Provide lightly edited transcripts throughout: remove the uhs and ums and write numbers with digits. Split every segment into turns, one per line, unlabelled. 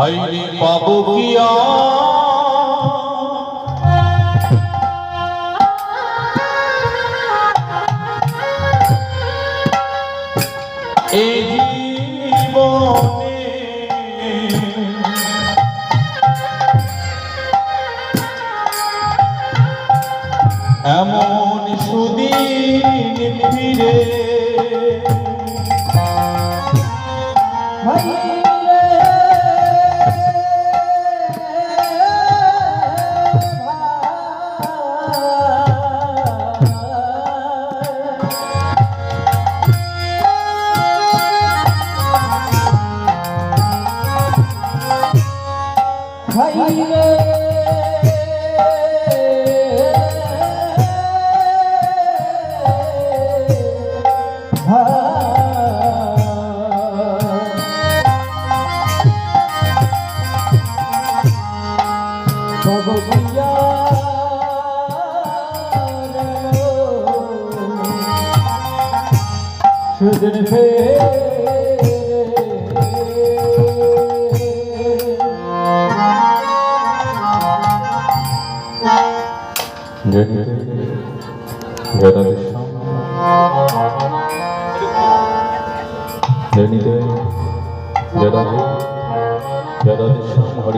হাইরে পাবো কি এই জীবনে এমন সুদিন ফিরে হরে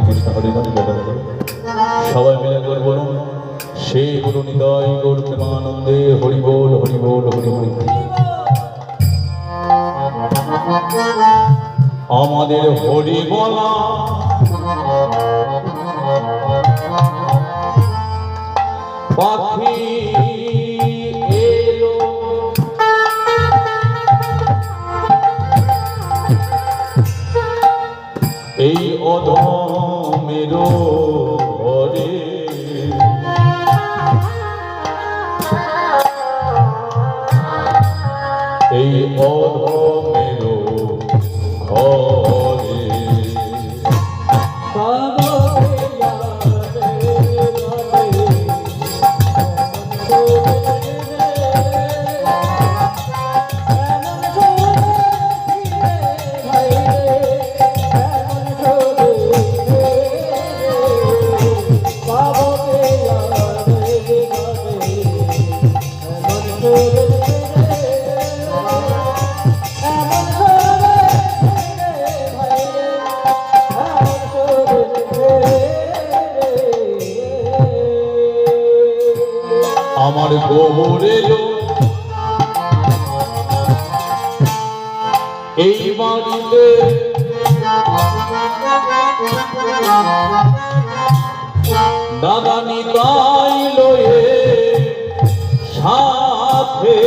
কৃষ্ণ হরে হরে সবাই মিলে করে বলুন সে গুরু নিদয় গৌর প্রেমানন্দে হরি বল হরি বল হরি হরি। আমাদের হরি বলা পাখি এলো এই অধমের ঘরে এই অধমের ঘরে আমার গোবর এলো এই বাড়িতে দাদা নিতাই লয়ে সাথে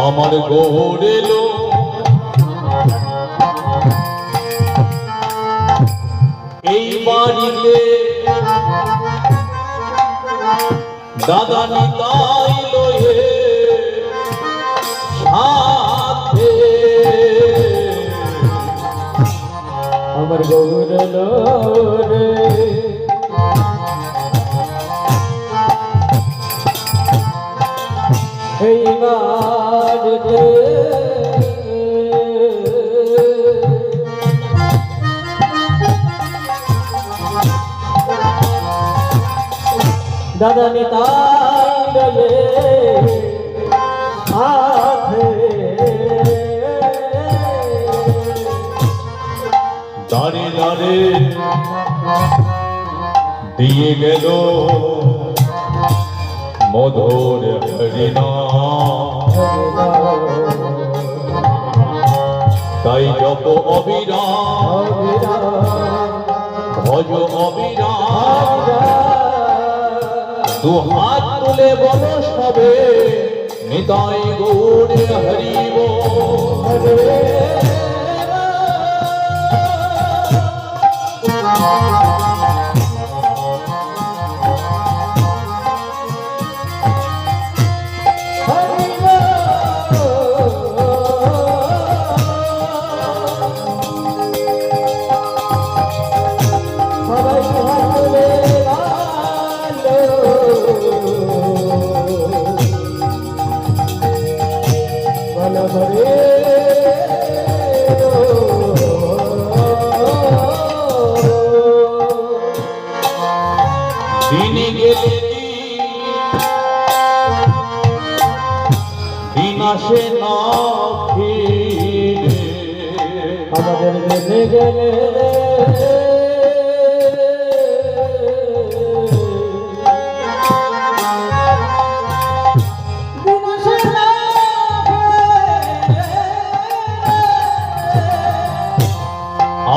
আমার গোবর এলো এই বাড়িতে দাদা নিতাই লয়ে হাতে
আমার গৌর রে এই বাড়িতে দাদা নিতাই রে হাতে
দাঁড়ে দাঁড়ে দিয়ে গেল মধুর হরিণা তাই জপ অবিরাম ভজ অবিরাম দু হাত তুলে বলো সবে নিতাই গৌরে হরিব দিনে গেলে দিন আসে না ফিরে
আমাদের গেলে গেলে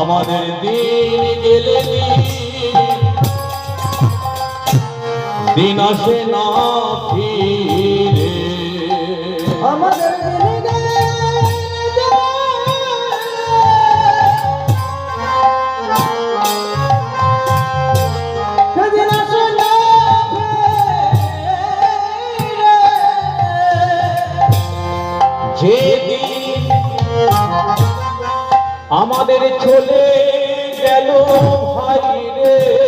আমাদের দিন গেলে দিন আসে না ফিরে
আমাদের গেলে গেলে সেদিন আসে না
যেদিন আমাদের চলে গেল ভাই রে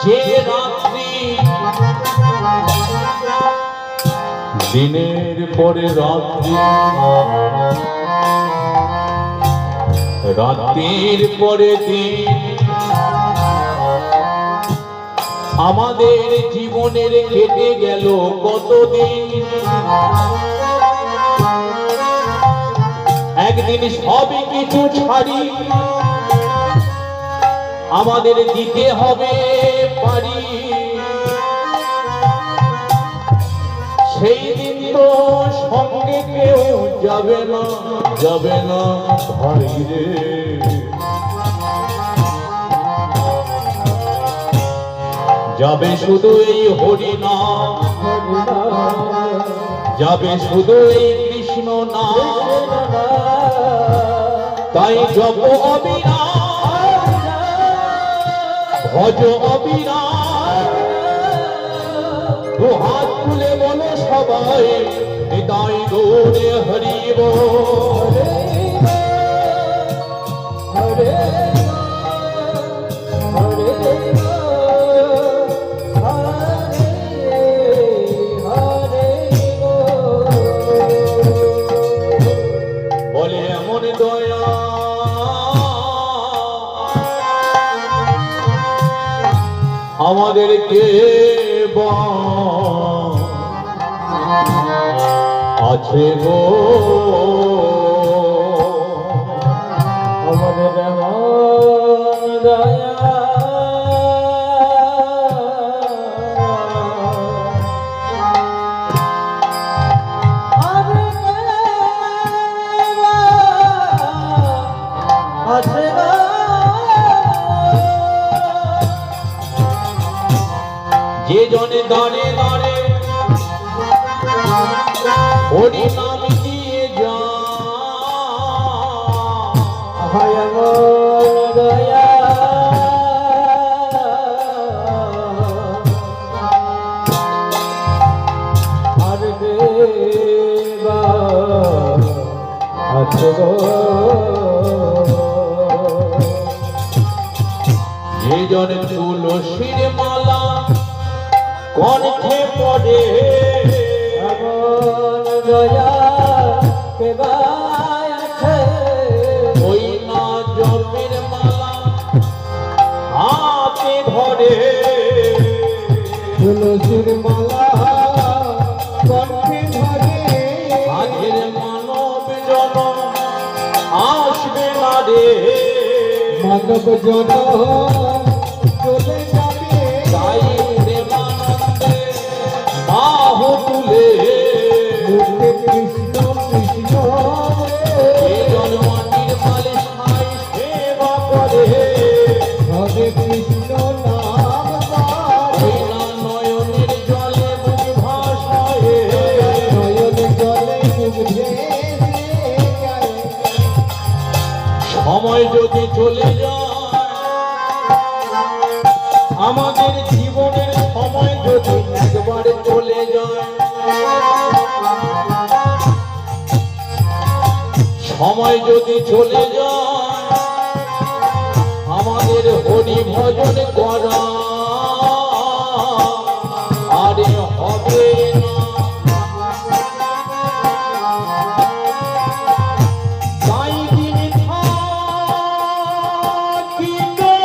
যে রাত্রি দিনের পরে রাত্রি রাত্রির পরে দিন আমাদের জীবনের কেটে গেল কতদিন একদিন সবই কিছু ছাড়ি আমাদের দিতে হবে পারি সেই দিন তো সঙ্গে কেউ যাবে না ভাই রে যাবে শুধু এই হরিনাম যাবে শুধু এই কৃষ্ণ নাম তাই জপ অবিরাম ভজ অবিরাম দু হাত তুলে বলো সবাই নিতাই গৌরে হরিব
হরে হরে
বলে এমন দয়া আমাদেরকে আছে গো
আমাদের এমন দয়া আছে
যে জনে দাঁড়ে দাঁড়ে হরি নাম দিয়ে যা
গো
যে জন তুলসীর মালা কণ্ঠে পড়ে
এমন দয়া পেবায় আছে
ওই না জপের মালা হাতে ধরে
তুলসীর মালা কণ্ঠে ধরে
আজের মানব জন আসবে না রে
মানব জন চলে যাবে
তাই প্রেমানন্দে বাহু তুলে
মুখে কৃষ্ণ কৃষ্ণ
যে জন মাটির মালিশ খাই সেবা করে
হরে কৃষ্ণ নাম
ওই না নয়নের জলে মুখ ভাসায়
নয়ন জলে মুখ ভেসে যায়
সময় যদি চলে যায় আমাদের জীবনের সময় যদি একবারে চলে যায় সময় যদি চলে যায় আমাদের হরি ভজন করা আরে হবে না তাই দিন থাকিবে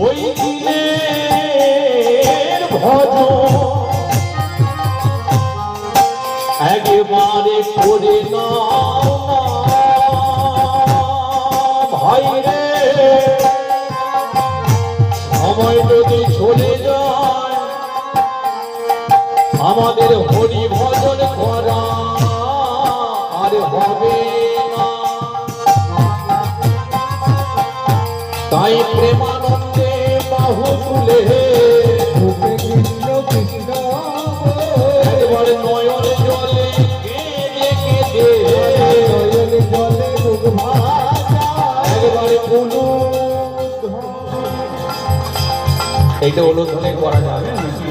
ওই দিনের ভজন একেবারে করে নাও না ভাই রে সময় যদি চলে যায় আমাদের হরি ভজন করা আর হবে না তাই প্রেমানন্দে বাহু তুলে
মুখে কৃষ্ণ কৃষ্ণ
একবারে নয়ন জলে কেঁদে কেঁদে
নয়ন জলে মুখ ভাসা
একবারে কুলু এইটা উলুধ্বনি করা যাবে নাকি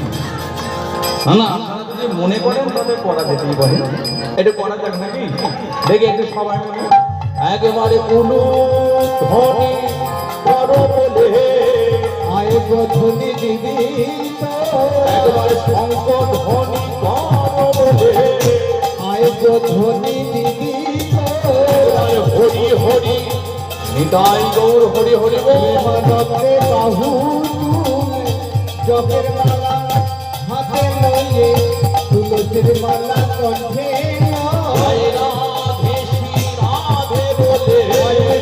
না না আপনারা যদি মনে করেন তবে করা যেতেই পারে এটা করা যাক নাকি দেখি একটু সবাই মিলে একেবারে কুলু ধ্বনি করো বলে
আয় ধ্বনি দিদি
একবারে শঙ্কর ধ্বনি করো বলে
আয় ধ্বনি দিদি
একবারে হরি হরি নিতাই গৌর হরি হরি বল
প্রেমানন্দে বাহু তুলে জপের মালা হাতে লইয়ে তুলসীর মালা কণ্ঠে
জয় রাধে শ্রী রাধে বলে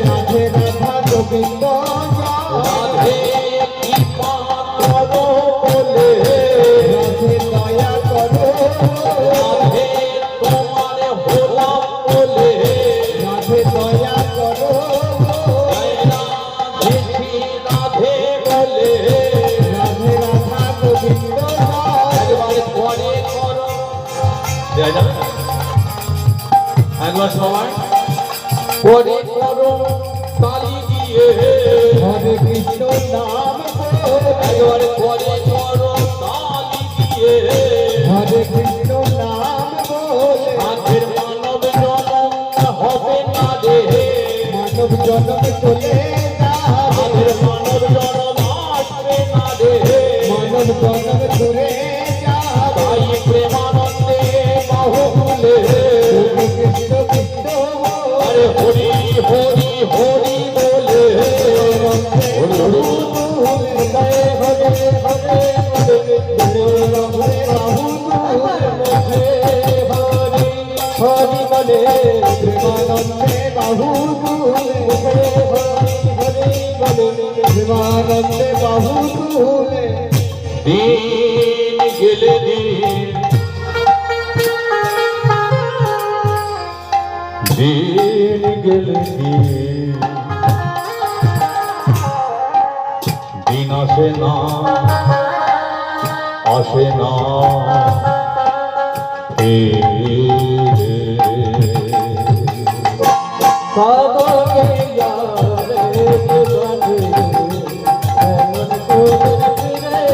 রাধে রাধা গোবিন্দ
রাধে কৃপা করো বলে
রাধে দয়া করো
রাধে তোমার হলাম বলে
রাধে দয়া করো
জয় রাধে শ্রী রাধে বলে
রাধে রাধা গোবিন্দ
একবারে পরে করো দেয়া যাবে একবার সবাই পরে করো তালি দিয়ে
হরে কৃষ্ণ নাম
একবারে পরে করো তালি দিয়ে
হরে কৃষ্ণ নাম বলে
আজের মানব জনম হবে না রে
মানব জনম চলে যাবে
আজের মানব জনম আসবে না রে
মানব জনম চলে যাবে
তাই প্রেমানন্দে বাহু তুলে
কৃষ্ণ কৃষ্ণ
আরে হরি হরি হরি বলে হরি হরি
হরে হরে হরে হরি বলে প্রেমানন্দে বাহু প্রেমানন্দে বাহু তুলে
দিন গেলে দিন দিন গেলে দিন আসে না
পাগলে যারে বলে এমন করে ফিরে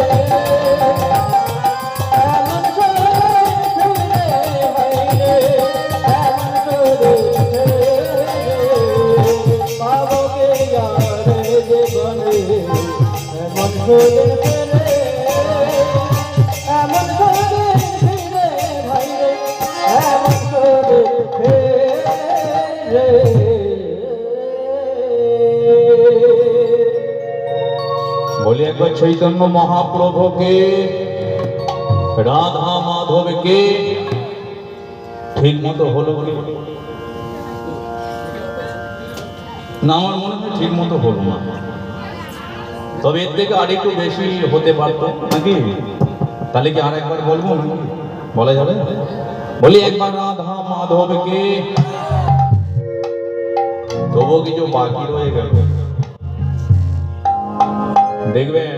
এমন করে ফিরে হায়রে
চৈতন্য মহাপ্রভুকে, রাধা মাধবকে ঠিক মতো হলো কি না? আমার মনে হয় ঠিক মতো হলো না, তবে এর থেকে আরেকটু বেশি হতে পারতো নাকি? তাহলে কি আর একবার বলবো নাকি? বলা যাবে? বলি একবার রাধা মাধবকে। তবু কিছু বাকি রয়ে গেল। দেখবেন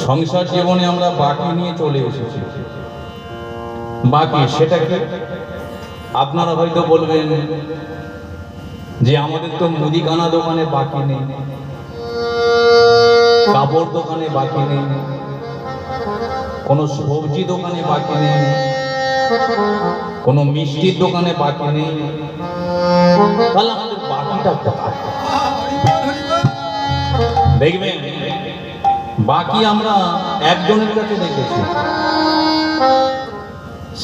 সংসার জীবনে আমরা বাকি নিয়ে চলে এসেছি। বাকি সেটা কি? আপনারা হয়তো বলবেন যে আমাদের তো মুদিখানা দোকানে বাকি নেই, কাপড় দোকানে বাকি নেই, কোনো সবজি দোকানে বাকি নেই, কোনো মিষ্টির দোকানে বাকি নেই, তাহলে আমাদের বাকিটা কোথায়? দেখবেন বাকি আমরা একজনের কাছে দেখেছি,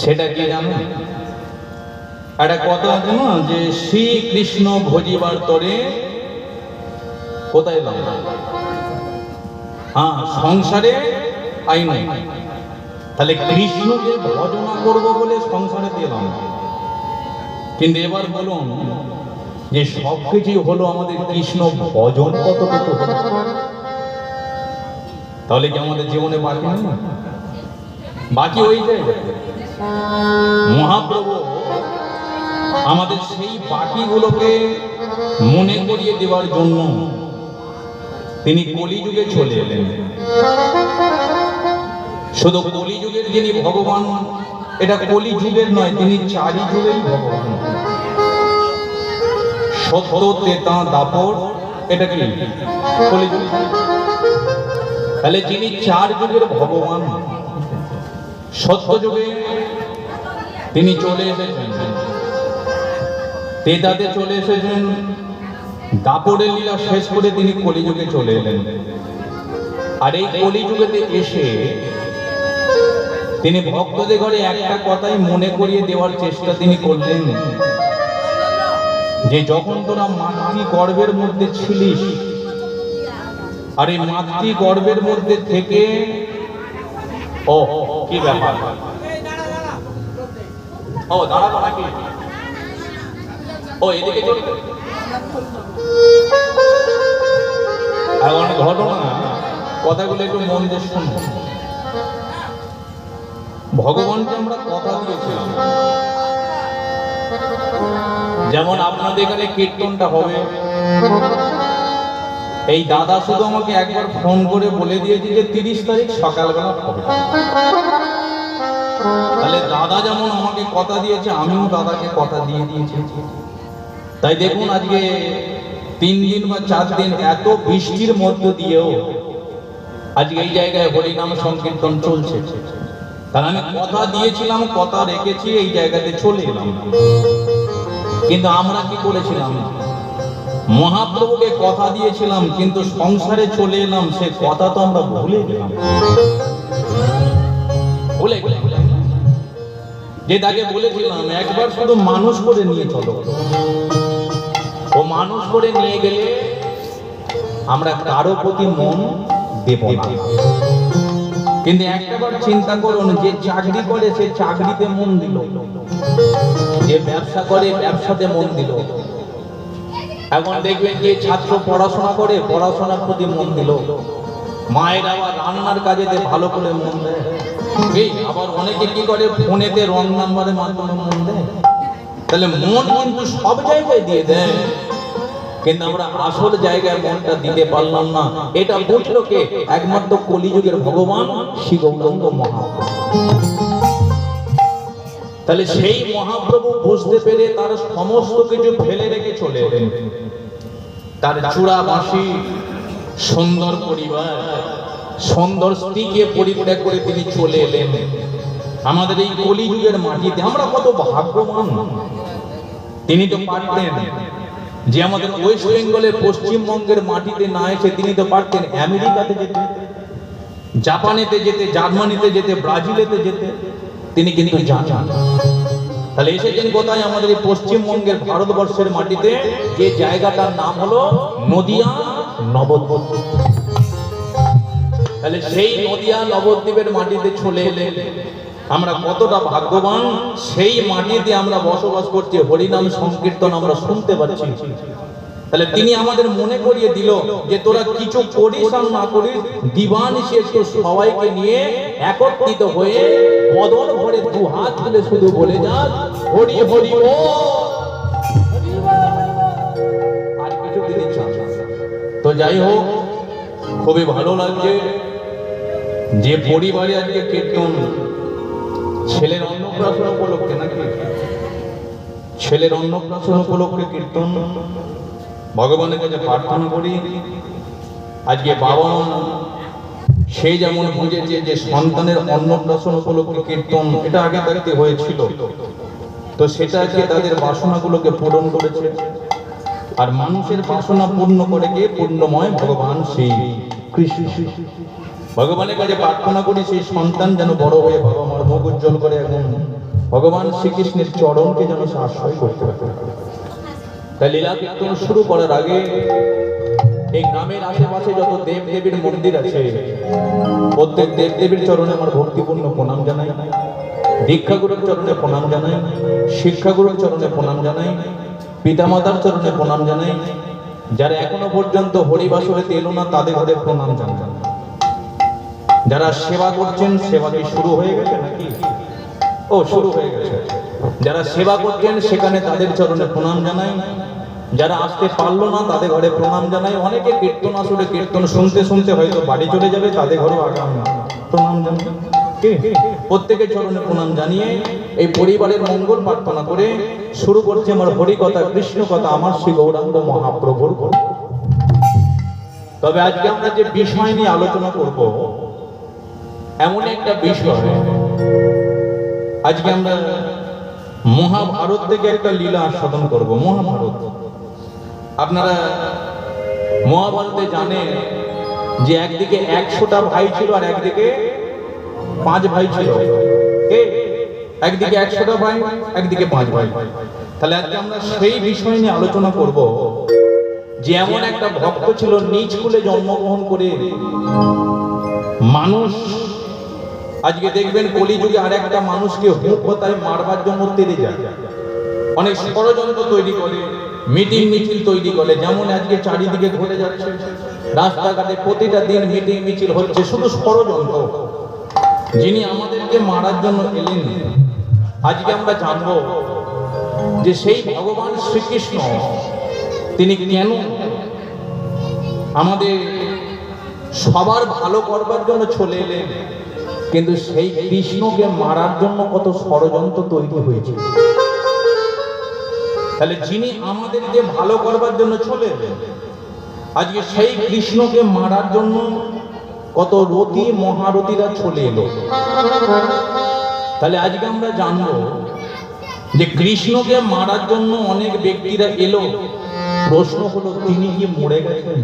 সেটা কি জানেন? একটা কথা আছে না যে শ্রীকৃষ্ণ ভজিবার তরে কোথায় এলাম? হ্যাঁ, সংসারে আই নাই। তাহলে কৃষ্ণকে ভজনা করবো বলে সংসারে পেলাম, কিন্তু এবার বলুন যে সবকিছু হলো আমাদের কৃষ্ণ ভজন কতটুকু হলো? তাহলে কি আমাদের জীবনে বাকি নেই? বাকি ওই জায়গাতে মহাপ্রভু আমাদের সেই বাকিগুলোকে মনে করিয়ে দেওয়ার জন্য তিনি কলিযুগে চলে এলেন। শুধু কলিযুগের যিনি ভগবান, এটা কলিযুগের নয়, তিনি চারি যুগের ভগবান। সত্য, ত্রেতা, দাপর, এটা কি কলিযুগ? তাহলে যিনি চার যুগের ভগবান, সত্য যুগে তিনি চলে এসেছেন, ত্রেতাতে চলে এসেছেন, দাপরের লীলা শেষ করে তিনি কলিযুগে চলে এলেন। আর এই কলিযুগেতে এসে তিনি ভক্তদের ঘরে একটা কথাই মনে করিয়ে দেওয়ার চেষ্টা তিনি করলেন, যে যখন তোরা মাতৃ গর্ভের মধ্যে ছিলিস, আর এই মাতৃ গর্ভের মধ্যে থেকে ও কি ব্যাপার, ও দাঁড়াবো নাকি? ও এদিকে চলে এখন ঘটনা, কথাগুলো একটু মন দিয়ে শুনবো। ভগবানকে আমরা কথা দিয়েছিলাম, যেমন আপনাদের এখানে কীর্তনটা হবে, এই দাদা শুধু আমাকে একবার ফোন করে বলে দিয়েছে যে 30 তারিখ সকালবেলা হবে। তাহলে দাদা যেমন আমাকে কথা দিয়েছে, আমিও দাদাকে কথা দিয়ে দিয়েছি। তাই দেখুন আজকে 3 দিন বা 4 দিন এত বৃষ্টির মধ্য দিয়েও আজকে এই জায়গায় হরিনাম সংকীর্তন চলছে। তাহলে আমি কথা দিয়েছিলাম, কথা রেখেছি, এই জায়গাতে চলে এলাম। কিন্তু আমরা কি করেছিলাম? মহাপ্রভুকে কথা দিয়েছিলাম, কিন্তু সংসারে চলে এলাম, সে কথা তো আমরা ভুলে গেলাম। ভুলে গেলাম যে তাকে বলেছিলাম একবার শুধু মানুষ করে নিয়ে চলো, ও মানুষ করে নিয়ে গেলে আমরা কারো প্রতি মন দেব না। কিন্তু একটাবার চিন্তা করুন, যে চাকরি করে সে চাকরিতে মন দিল, যে ব্যবসা করে ব্যবসাতে মন দিল। এখন দেখবেন যে ছাত্র পড়াশোনা করে পড়াশোনার প্রতি মন দিল, মায়ের আবার রান্নার কাজেতে ভালো করে মন দেয়, আবার অনেকে কি করে ফোনেতে রং নাম্বারের মাধ্যমে মন দেয়। তাহলে মন কিন্তু সব জায়গায় দিয়ে দেয়, কিন্তু আমরা আসল জায়গায় মনটা দিতে পারলাম না। এটা বুঝলো কে? একমাত্র কলিযুগের ভগবান শ্রী গৌরাঙ্গ মহাপ্রভু। তাহলে সেই মহাপ্রভু বুঝতে পেরে তার সমস্ত কিছু ফেলে রেখে চলে এলেন। তার চূড়া বাঁশি, সুন্দর পরিবার, সুন্দর স্ত্রীকে পরিত্যাগ করে তিনি চলে এলেন আমাদের এই কলিযুগের মাটিতে। আমরা কত ভাগ্যবান! তিনি তো পারতেন যে আমাদের ওয়েস্ট বেঙ্গলের পশ্চিমবঙ্গের মাটিতে না এসে তিনি তো পারতেন আমেরিকাতে যেতে, জাপানেতে যেতে, জার্মানিতে যেতে, ব্রাজিলেতে যেতে। তিনি কিন্তু জানেন। তাহলে এসেছেন কোথায়? আমাদের এই পশ্চিমবঙ্গের ভারতবর্ষের মাটিতে, যে জায়গাটার নাম হলো নদিয়া নবদ্বীপ। তাহলে সেই নদিয়া নবদ্বীপের মাটিতে চলে এলে আমরা কতটা ভাগ্যবান, সেই মাটিতে আমরা বসবাস করছি, হরিনাম সংকীর্তন আমরা শুনতে পাচ্ছি। তাহলে তিনি আমাদের মনে করিয়ে দিল যে তোরা কিছু করিস আর না করিস, দিবানিশি একটু সবাইকে নিয়ে একত্রিত হয়ে বদন ভরে দু হাত তুলে শুধু বলে যাস হরি হরি বল। আর কিছু দিনই চান। তো যাই হোক, খুবই ভালো লাগছে যে পরিবারে আজকে কীর্তন, ছেলের অন্নপ্রাশন উপলক্ষে নাকি, ছেলের অন্নপ্রাশন উপলক্ষে কীর্তন। ভগবানের কাছে প্রার্থনা করি আজকে বাবা মা সেই যেমন বুঝেছে যে সন্তানের অন্নপ্রাশন উপলক্ষে কীর্তন, এটা আগে থাকতে হয়েছিল, তো সেটা আজকে তাদের বাসনাগুলোকে পূরণ করেছে। আর মানুষের বাসনা পূর্ণ করে কে? পূর্ণময় ভগবান সেই কৃষ্ণ। ভগবানের কাছে প্রার্থনা করি সেই সন্তান যেন বড় হয়ে বাবা মার মুখ উজ্জ্বল করে এবং ভগবান শ্রীকৃষ্ণের চরণকে যেন সে আশ্রয় করতে পারে। তাই লীলা কীর্তন শুরু করার আগে এই গ্রামের আশেপাশে যত দেব দেবীর মন্দির আছে, প্রত্যেক দেব দেবীর চরণে আমার ভক্তিপূর্ণ প্রণাম জানাই, দীক্ষাগুরুর চরণে প্রণাম জানাই, শিক্ষাগুরুর চরণে প্রণাম জানাই, পিতামাতার চরণে প্রণাম জানাই। যারা এখনো পর্যন্ত হরিবাসরে এলো না তাদের ঘরে প্রণাম জানাই। যারা সেবা করছেন, সেবা কি শুরু হয়ে গেছে নাকি? ও শুরু হয়ে গেছে। যারা সেবা করছেন সেখানে তাদের চরণে প্রণাম জানাই। যারা আসতে পারলো না তাদের ঘরে প্রণাম জানাই। অনেকে কীর্তন আসলে কীর্তন শুনতে শুনতে হয়তো বাড়ি চলে যাবে, তাদের ঘরেও আগাম প্রণাম জানাই। প্রত্যেকের চরণে প্রণাম জানিয়ে এই পরিবারের মঙ্গল প্রার্থনা করে শুরু করছে আমার হরিকথা, কৃষ্ণ কথা, আমার শ্রী গৌরাঙ্গ মহাপ্রভুর কথা। তবে আজকে আমরা যে বিষয় নিয়ে আলোচনা করব, এমন একটা বিষয়, আজকে আমরা মহাভারত থেকে একটা লীলা আস্বাদন করব। মহাভারত, আপনারা মহাভারতে জানেন যে একদিকে 100টা ভাই ছিল আর একদিকে 5 ভাই ছিল। একদিকে 100টা ভাই, একদিকে 5 ভাই। তাহলে আজকে আমরা সেই বিষয় নিয়ে আলোচনা করব যে এমন একটা ভক্ত ছিল নিজ কুলে জন্মগ্রহণ করে মানুষ, আজকে দেখবেন কলিযুগে আর একটা মানুষকে হুকতায় মারবার জন্য তেড়ে যায়, অনেক ষড়যন্ত্র তৈরি করে, মিটিং মিছিল তৈরি করে। যেমন আজকে চারিদিকে ঘটে যাচ্ছে, রাস্তাঘাটে প্রতিটা দিন মিটিং মিছিল হচ্ছে, শুধু ষড়যন্ত্র। যিনি আমাদেরকে মারার জন্য এলেন, আজকে আমরা জানবো যে সেই ভগবান শ্রীকৃষ্ণ তিনি কেন আমাদের সবার ভালো করবার জন্য চলে এলেন, কিন্তু সেই কৃষ্ণকে মারার জন্য কত ষড়যন্ত্র তৈরি হয়েছে। তাহলে যিনি আমাদেরকে ভালো করবার জন্য চলে এলেন, আজকে সেই কৃষ্ণকে মারার জন্য কত রতি মহারথীরা চলে এলো। তাহলে আজকে আমরা জানবো যে কৃষ্ণকে মারার জন্য অনেক ব্যক্তিরা এলো। প্রশ্ন হলো, তিনি কি মরে গেছেন?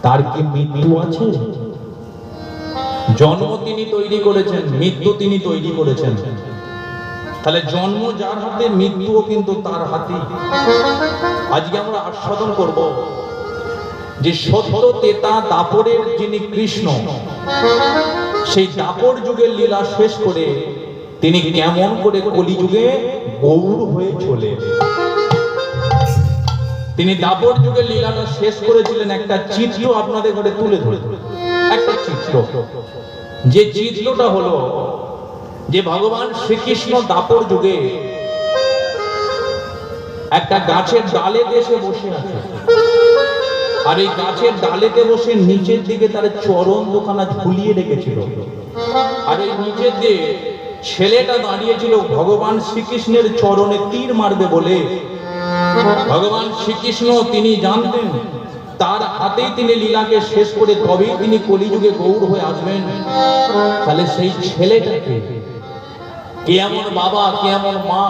তার কি মৃত্যু আছে? জন্ম তিনি তৈরি করেছেন, মৃত্যু তিনি তৈরি করেছেন। তাহলে জন্ম যার হাতে, মৃত্যুও কিন্তু তার হাতে। আজকে আমরা আস্বাদন করব যে সত্য তেতা দাপরের যিনি কৃষ্ণ, সেই দাপর যুগের লীলা শেষ করে তিনি কেমন করে কলিযুগে গৌর হয়ে চলে। তিনি দাপর যুগের লীলাটা শেষ করেছিলেন। একটা চিত্র আপনাদের ঘরে তুলে ধরে, একটা চিত্র, যে চিত্রটা হলো যে ভগবান শ্রীকৃষ্ণ দাপর যুগে একটা গাছের ডালেতে এসে বসে আছে, আর এই গাছের ডালেতে বসে নিচের দিকে তার চরণ দুখানা ঝুলিয়ে রেখেছিল। আর এই নিচের দিয়ে ছেলেটা দাঁড়িয়েছিল ভগবান শ্রীকৃষ্ণের চরণে তীর মারবে বলে। ভগবান শ্রীকৃষ্ণ তিনি জানতেন তার হাতেই তিনি লীলাকে শেষ করে তবেই তিনি কলিযুগে গৌর হয়ে আসবেন। তাহলে সেই ছেলেটাকে কে এমন বাবা, কে এমন মা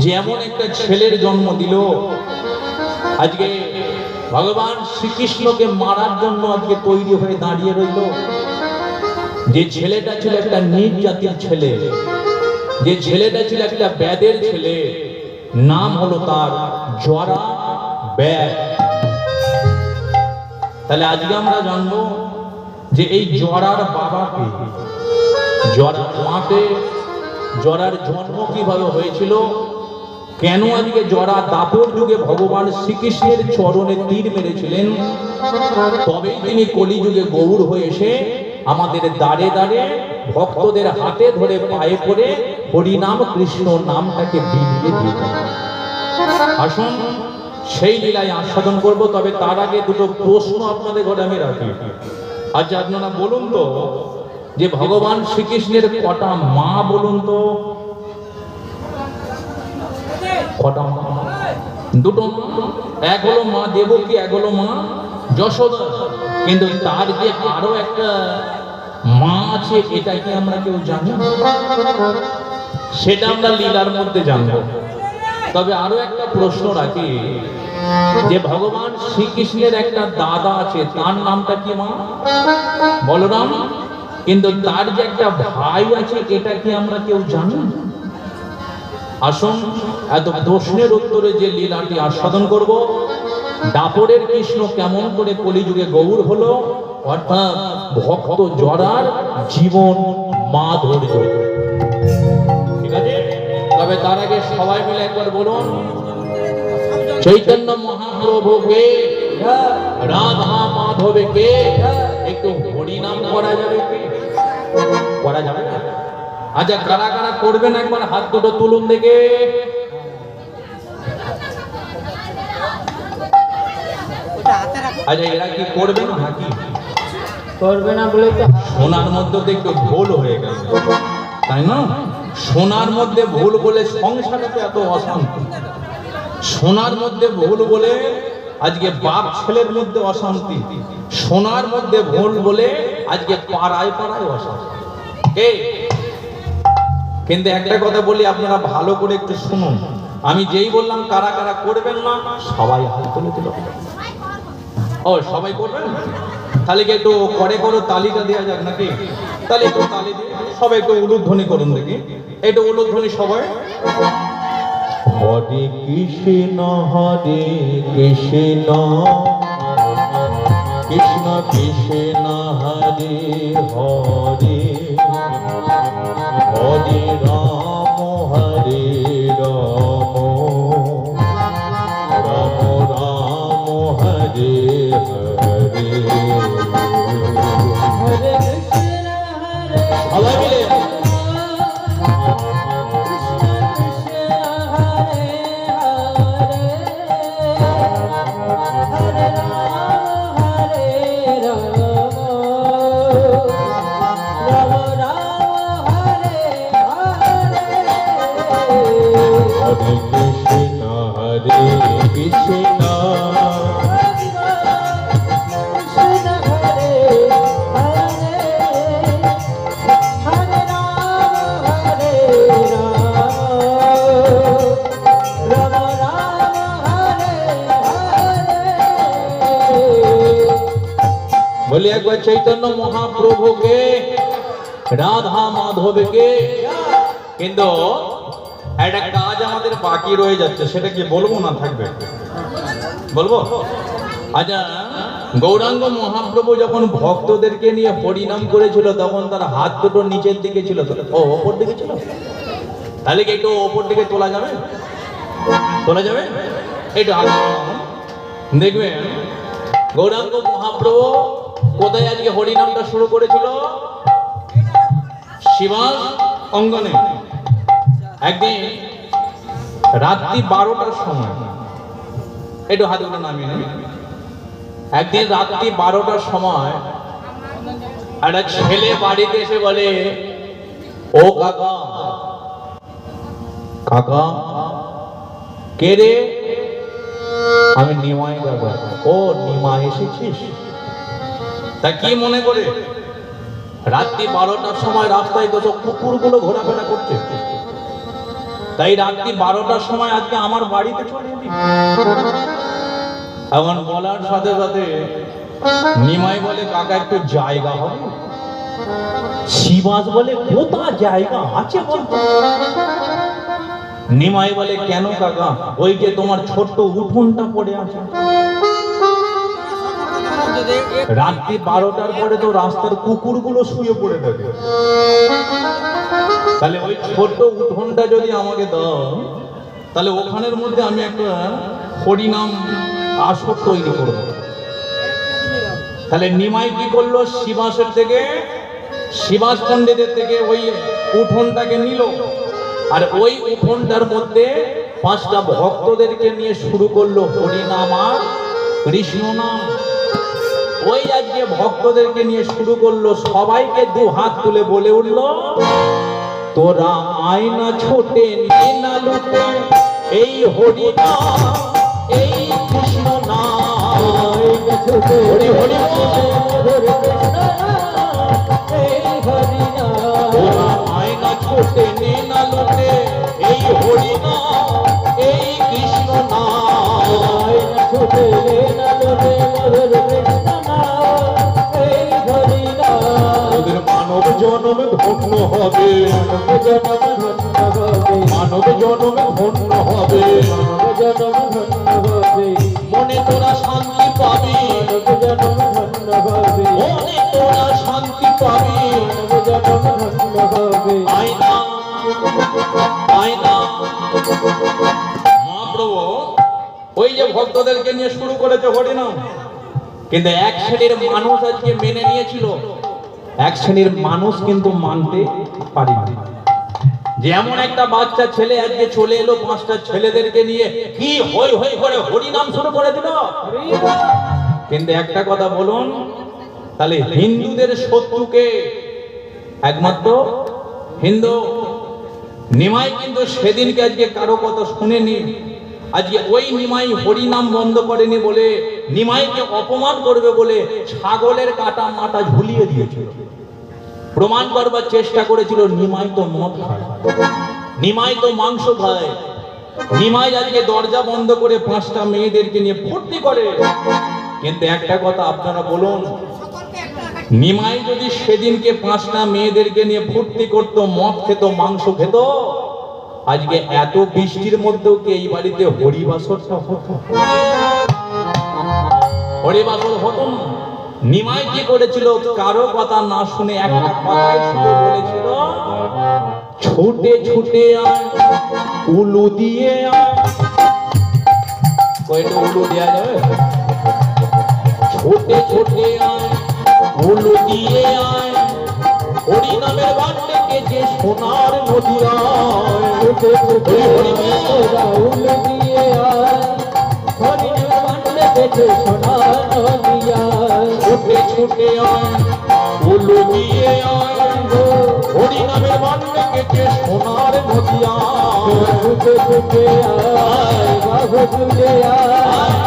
যে এমন একটা ছেলের জন্ম দিল, আজকে ভগবান শ্রীকৃষ্ণকে মারার জন্য আজকে তৈরি হয়ে দাঁড়িয়ে রইল। যে ছেলেটা ছিল একটা নিজ জাতির ছেলে, যে ছেলেটা ছিল একটা ব্যাদের ছেলে, নাম হলো তার জরা ব্যাদ। তাহলে আজকে আমরা জানবো যে এই জরার বাবাকে, জরার মাকে, জরার জন্ম কিভাবে হয়েছিল, কেন আজকে জরা দাপর যুগে ভগবান শ্রীকৃষ্ণের চরণে তীর মেরেছিলেন, তবেই তিনি কলিযুগে গৌর হয়ে এসে আমাদের দাঁড়ে দাঁড়ে ভক্তদের হাতে ধরে পায়ে পড়ে হরিনাম কৃষ্ণ নামটাকে বিলিয়ে দিতেন। আসুন সেই লীলায় আস্বাদন করব। তবে তার আগে দুটো প্রশ্ন আপনাদের ঘরে আমি রাখি। আজ আপনারা বলুন তো যে ভগবান শ্রীকৃষ্ণের কটা মা বলুন তো? কটা মা? দুটো মা। এক হলো মা দেবকী, এক হলো মা যশোদা। কিন্তু তার যে আরো একটা মা আছে, এটা কি আমরা কেউ জানি? সেটা আমরা লীলার মধ্যে জানবো। তবে আরো একটা প্রশ্ন রাখি যে ভগবান শ্রীকৃষ্ণের একটা দাদা আছে, তার নামটা কি মা? বলরাম। কিন্তু তার যে একটা ভাই আছে, এটা কি আমরা কেউ জানি? আসুন এত প্রশ্নের উত্তরে যে লীলাটি আস্বাদন করব, দাপরের কৃষ্ণ কেমন করে কলিযুগে গৌর হলো, অর্থাৎ ভক্ত জরার জীবন মাধুর্য। ঠিক আছে? তবে তার আগে সবাই মিলে একবার বলুন চৈতন্য মহাপ্রভুকে, রাধা মাধবকে একটু হরিনাম করা যাবে কি? করা যাবে না? আচ্ছা, কারা কারা করবেন একবার হাত দুটো তুলুন দেখে। আচ্ছা, এরা কি করবেন নাকি
করবে না বলে তো
সোনার মধ্যে তো একটু ভুল হয়ে গেল, তাই না? সোনার মধ্যে ভুল বলে সংসারে তো এত অশান্তি, সোনার মধ্যে ভুল বলে আজকে বাপ ছেলের মধ্যে অশান্তি, সোনার মধ্যে ভুল বলে আজকে পাড়ায় পাড়ায় অশান্তি। কিন্তু একটা কথা বলি, আপনারা ভালো করে একটু শুনুন। আমি যেই বললাম কারা কারা করবেন না, সবাই হাত তুলে দিল। ও, সবাই করবেন? তাহলে কি একটু করে করো তালিটা দেওয়া যাক নাকি? তাহলে একটু তালি দিয়ে সবাই একটু উলুধ্বনি করুন দেখি। একটু উলুধ্বনি সবাই। হরে কৃষ্ণ হরে কৃষ্ণ কৃষ্ণ কৃষ্ণ হরে হরে হরে রাম হরে রাম রাম রাম হরে হরে।
হরে কৃষ্ণ হরে
সবাই মিলে বলি একবার চৈতন্য মহাপ্রভুকে, রাধা মাধবকে। কিন্তু একটা কাজ আমাদের বাকি রয়ে যাচ্ছে, সেটা কি বলবো না থাকবে? বলবো। আচ্ছা, গৌরাঙ্গ মহাপ্রভু যখন ভক্তদেরকে নিয়ে হরিনাম করেছিল, তখন তার হাত দুটো নিচের দিকে ছিল, ও ওপর দিকে ছিল? তাহলে কি একটু ওপর দিকে তোলা যাবে? তোলা যাবে? একটু হাত দেখবেন গৌরাঙ্গ মহাপ্রভু কোথায় আজকে হরিনামটা শুরু করেছিল? শিবাস অঙ্গনে। একদিন রাত্রি 12টার সময়, একটু হাতগুলো নামিয়ে নেন। একদিন রাত্রি 12টার সময় একটা ছেলে বাড়িতে এসে বলে, ও কাকা, কাকা কে রে? আমি নিমাই কাকা। ও নিমাই এসেছিস? তা কি মনে করে? রাত্রি 12টার সময় রাস্তায় তো সব কুকুরগুলো ঘোরাফেরা করছে, তাই রাত্রি 12টার সময় আজকে আমার বাড়িতে চলে এলি। এখন বলার সাথে সাথে নিমাই বলে, কাকা একটু জায়গা হবে? শিবাস বলে, কোথা জায়গা আছে বলতো? নিমাই বলে, কেন কাকা? ওই যে তোমার ছোট্ট উঠোনটা পড়ে আছে। রাত্রি 12টার পরে তো রাস্তার কুকুরগুলো শুয়ে পড়ে থাকে। তাহলে ওই ছোট্ট উঠোনটা যদি আমাকে দাও, তাহলে ওখানের মধ্যে আমি একটা হরিনাম আসর তৈরি করব। তাহলে নিমাই কি করলো, শিবাসের থেকে, শিবাস পণ্ডিতের থেকে ওই উঠোনটাকে নিল, আর ওই উঠোনটার মধ্যে 5টা ভক্তদেরকে নিয়ে শুরু করলো হরিনাম আর কৃষ্ণ নাম। ওই আজকে ভক্তদেরকে নিয়ে শুরু করলো, সবাইকে 2 হাত তুলে বলে উঠলো, তোরা আয়না ছোটে নে না লুটে, এই হরিনাম এই কৃষ্ণ নাম, হরি হরি তোরা আয়না ছোটে নে না লুটে, এই হরিনাম এই কৃষ্ণ নাম, ওদের মানব জন্ম ধন্য হবে, মানব জন্ম ধন্য হবে, মনে তোরা শান্তি পাবি, মনে তোরা শান্তি পাবি, আয়না আয়না। মহাপ্রভু ওই যে ভক্তদেরকে নিয়ে শুরু করেছে হরিনাম, কিন্তু এক শ্রেণীর মানুষ আজকে মেনে নিয়েছিল, এক শ্রেণীর মানুষ কিন্তু মানতে পারেনি। যেমন একটা বাচ্চা ছেলে আজকে চলে এলো 5টা ছেলেদেরকে নিয়ে, কি হই হই করে হরিনাম শুরু করে দিল। কিন্তু একটা কথা বলুন, তাহলে হিন্দুদের শত্রুকে একমাত্র হিন্দু। নিমাই কিন্তু সেদিনকে আজকে কারো কথা শুনেনি। আজকে ওই নিমাই হরিনাম বন্ধ করেনি বলে, নিমাইকে অপমান করবে বলে ছাগলের কাটা মাথা ঝুলিয়ে দিয়েছিল। প্রমাণ করবার চেষ্টা করেছিল নিমাই তো মদ খায়, নিমাই তো মাংস খায়। নিমাই আজকে দরজা বন্ধ করে 5টা মেয়েদেরকে নিয়ে ফুর্তি করে। কিন্তু একটা কথা আপনারা বলুন, নিমাই যদি সেদিনকে 5টা মেয়েদেরকে নিয়ে ফুর্তি করতো, মদ খেত, মাংস খেত, আজকে এত বৃষ্টির মধ্যেও কি এই বাড়িতে হরিবাসরটা হতো? হরিবাসর হতো না। নিমাই কি করেছিল, কারো কথা না শুনে একটা কথাই শুধু বলেছিল, ছুটে ছুটে আয় উলু দিয়ে আয়। কয়টা উলু দেয়া যাবে? ছুটে ছুটে আয় উলু দিয়ে আয়, হরি নামের বান ডেকেছে সোনার নদীরায়। ছুটে ছুটে উলু দিয়ে আয়, হরি নামের বান ডেকেছে সোনার নদীরায়। ছুটে ছুটে আয় উলু দিয়ে আয়, হরি নামের বান ডেকেছে সোনার নদীরায়। ছুটে ছুটে আয় বাবু তুলে আয়,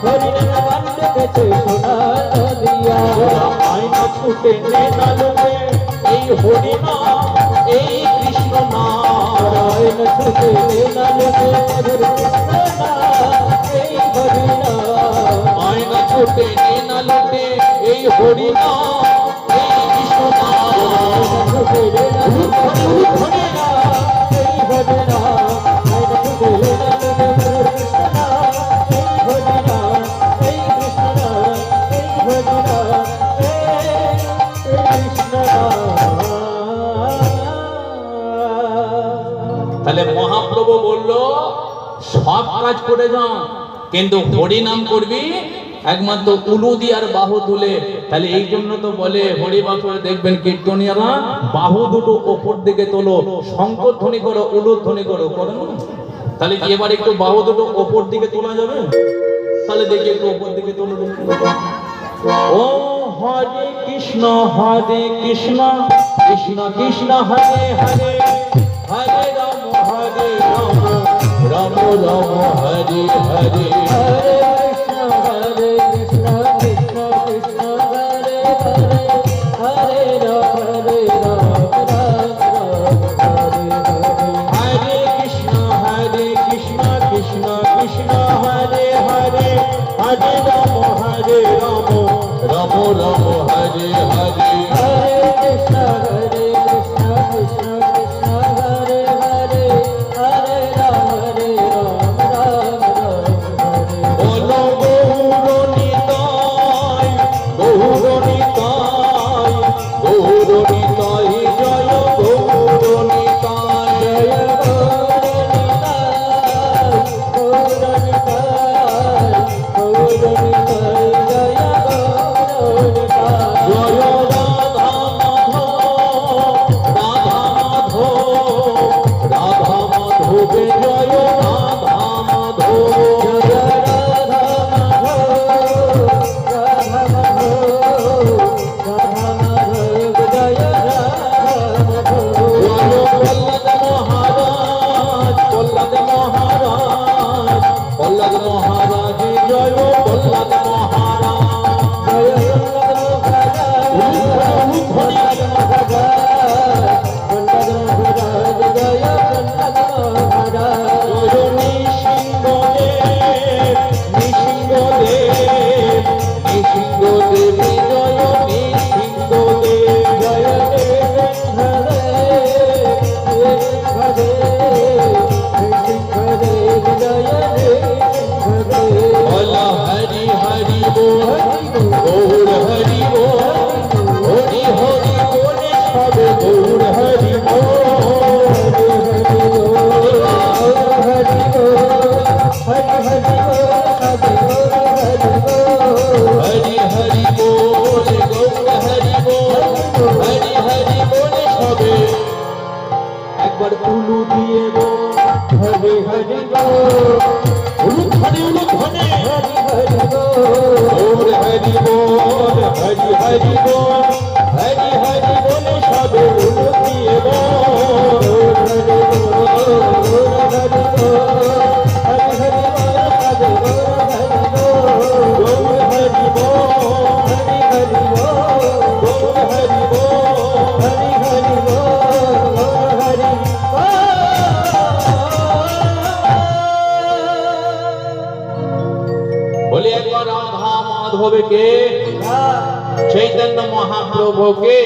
হরি নামের বান ডেকেছে সোনার নদীরায়। আয়না ছুটে নে না লোকে, এই হরি নাম এই কৃষ্ণ নাম। আয়না ছুটে নে না লোকে, এই হরি নাম। আয়না ছুটে নে না লোকে, এই হরি নাম এই কৃষ্ণ নাম। ছুটে নে না লোকে, হরি নাম এই হরি নাম। আয়না ছুটে নে না লোকে, কৃষ্ণ নাম এই হরি নাম এই কৃষ্ণ নাম এই হরি নাম এই কৃষ্ণ নাম। তাহলে মহাপ্রভু বলল, সব কাজ করে যাও, কিন্তু হরি নাম করবি একমাত্র উলু দিয়ে আর বাহু তুলে। তাহলে এই জন্য তো বলে হরিবাসরে দেখবেন কীর্তনিয়ারা বাহু দুটো ওপর দিকে তোলো, শঙ্কর ধ্বনি করো, উলুর ধ্বনি করো, করো না? তাহলে কি এবার একটু বাহু দুটো ওপর দিকে তোলা যাবে? তাহলে দেখি একটু ওপর দিকে তোলো। ও হরে কৃষ্ণ কৃষ্ণ কৃষ্ণ হরে হরে, হরে রাম রাম রাম হরে হরে। হরে কৃষ্ণ কৃষ্ণ কৃষ্ণ হরে হরে, হরে রাম রাম রাম হরে হরে। হরে কৃষ্ণ কৃষ্ণ কৃষ্ণ হরে হরে, হরে রাম রাম রাম হরে হরে। হরে কৃষ্ণ কৃষ্ণ কৃষ্ণ কৃষ্ণ হরে হরে, হরে রাম রাম রাম হরে। উলু দিয়ে গো
হরি হরি গো
উলু ধনে
হরি হরি গো
ওরে হরি বল হরি হরি বল হরি হরি বলে সব উলু দিয়ে গো
হরি হরি গো হরি গো হরি হরি গো হরি গো
গৌর হরি বল
হরি হরি গো
গৌর হরি বল
হরি হরি গো হরি
বলি একবার রাধা মাধবকে চৈতন্য মহাপ্রভুকে